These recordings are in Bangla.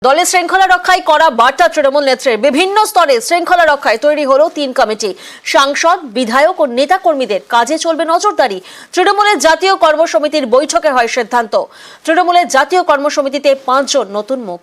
দলের শৃঙ্খলা রক্ষায় করা বার্তা তৃণমূল নেত্রীর। বিভিন্ন স্তরে শৃঙ্খলা রক্ষায় তৈরি হলো 3 কমিটি। সাংসদ, বিধায়ক ও নেতা কর্মীদের কাজে চলবে নজরদারি। তৃণমূলের জাতীয় কর্মসমিতির বৈঠকে হয় সিদ্ধান্ত। তৃণমূলের জাতীয় কর্মসমিতিতে 5 জন নতুন মুখ।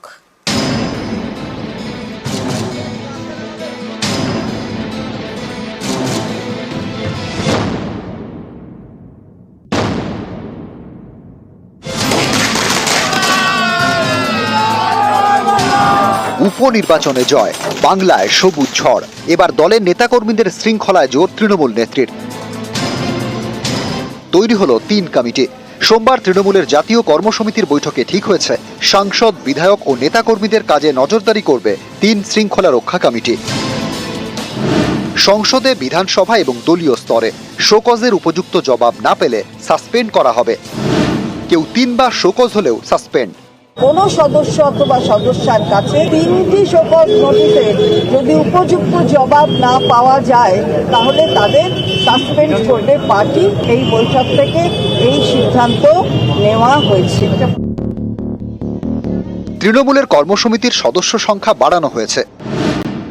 উপনির্বাচনে জয়, বাংলায় সবুজ ঝড়। এবার দলের নেতাকর্মীদের শৃঙ্খলায় জোর তৃণমূল নেত্রীর। তৈরি হলো 3 কমিটি। সোমবার তৃণমূলের জাতীয় কর্মসমিতির বৈঠকে ঠিক হয়েছে সাংসদ, বিধায়ক ও নেতাকর্মীদের কাজে নজরদারি করবে 3 শৃঙ্খলা রক্ষা কমিটি। সংসদে, বিধানসভা এবং দলীয় স্তরে শোকজের উপযুক্ত জবাব না পেলে সাসপেন্ড করা হবে। কেউ 3 বার শোকজ হলেও সাসপেন্ড। কোন সদস্য অথবা সদস্যার কাছে 3টি শোকজ নোটিশের যদি উপযুক্ত জবাব না পাওয়া যায় তাহলে তাদের সাসপেন্ড করবে পার্টি। এই বৈঠক থেকে এই সিদ্ধান্ত নেওয়া হয়েছে। তৃণমূলের কর্মসমিতির সদস্য সংখ্যা বাড়ানো হয়েছে,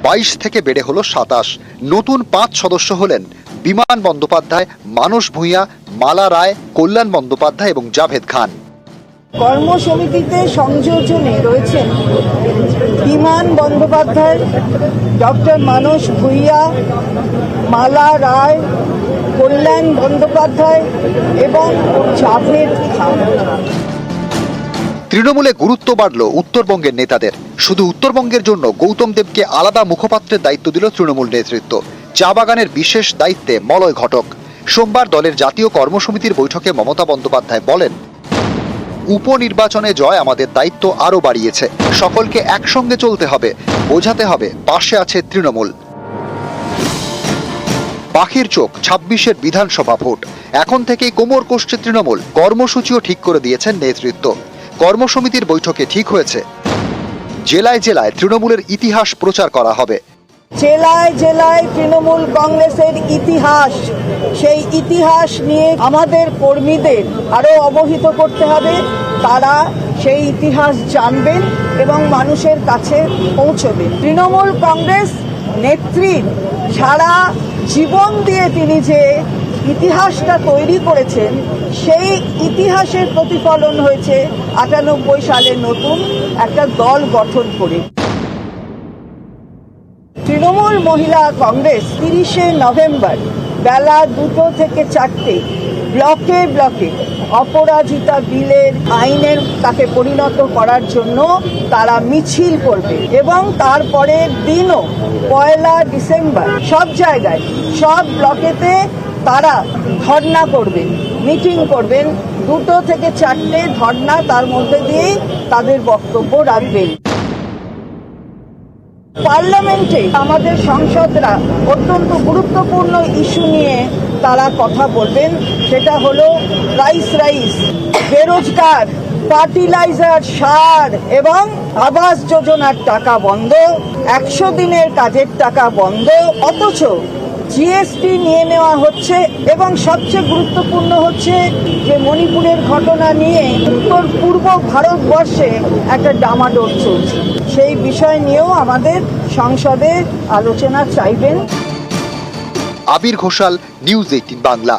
22 থেকে বেড়ে হলো 27। নতুন 5 সদস্য হলেন বিমান বন্দ্যোপাধ্যায়, মানস ভূঁইয়া, মালা রায়, কল্যাণ বন্দ্যোপাধ্যায় এবং জাভেদ খান। কর্মসমিতিতে সংযোজনে রয়েছেন বিমান বন্দ্যোপাধ্যায়, ডক্টর মানস ভূঁইয়া, মালা রায়, কল্যাণ বন্দ্যোপাধ্যায় এবং জাভেদ খান। তৃণমূলে গুরুত্ব বাড়ল উত্তরবঙ্গের নেতাদের। শুধু উত্তরবঙ্গের জন্য গৌতম দেবকে আলাদা মুখপাত্রের দায়িত্ব দিল তৃণমূল নেতৃত্ব। চা বাগানের বিশেষ দায়িত্বে মলয় ঘটক। সোমবার দলের জাতীয় কর্মসমিতির বৈঠকে মমতা বন্দ্যোপাধ্যায় বলেন, উপনির্বাচনে জয় আমাদের দায়িত্ব আরও বাড়িয়েছে। সকলকে একসঙ্গে চলতে হবে, বোঝাতে হবে পাশে আছে তৃণমূল। পাখির চোখ 26-এর বিধানসভা ভোট। এখন থেকেই কোমর কষছে তৃণমূল। কর্মসূচিও ঠিক করে দিয়েছেন নেতৃত্ব। কর্মসমিতির বৈঠকে ঠিক হয়েছে জেলায় জেলায় তৃণমূলের ইতিহাস প্রচার করা হবে। জেলায় জেলায় তৃণমূল কংগ্রেসের ইতিহাস, সেই ইতিহাস নিয়ে আমাদের কর্মীদের আরো অবহিত করতে হবে। তারা সেই ইতিহাস জানবেন এবং মানুষের কাছে পৌঁছবেন। তৃণমূল কংগ্রেস নেত্রীর সারা জীবন দিয়ে তিনি যে ইতিহাসটা তৈরি করেছেন, সেই ইতিহাসের প্রতিফলন হয়েছে 98 সালে নতুন একটা দল গঠন করে। তৃণমূল মহিলা কংগ্রেস 30শে নভেম্বর বেলা 2টো থেকে 4টে ব্লকে ব্লকে অপরাজিতা বিলের আইনের তাকে পরিণত করার জন্য তারা মিছিল করবে এবং তারপরের দিনও 1 ডিসেম্বর সব জায়গায়, সব ব্লকেতে তারা ধর্ণা করবেন, মিটিং করবেন। 2টো থেকে 4টে ধর্ণা, তার মধ্যে দিয়েই তাদের বক্তব্য রাখবেন। পার্লামেন্টে আমাদের সাংসদরা অত্যন্ত গুরুত্বপূর্ণ ইস্যু নিয়ে তারা কথা বলবেন। সেটা হলো রাইস, বেরোজগার, ফার্টিলাইজার, সার এবং আবাস যোজনার টাকা বন্ধ, 100 দিনের কাজের টাকা বন্ধ, অথচ জিএসটি নিয়ে নেওয়া হচ্ছে। এবং সবচেয়ে গুরুত্বপূর্ণ হচ্ছে যে মণিপুরের ঘটনা নিয়ে উত্তর পূর্ব ভারতবর্ষে একটা ডামাডোল চলছে। সেই বিষয় নিয়েও আমাদের সংসদে আলোচনা চাইবেন। আবির ঘোষাল, নিউজ 18 বাংলা।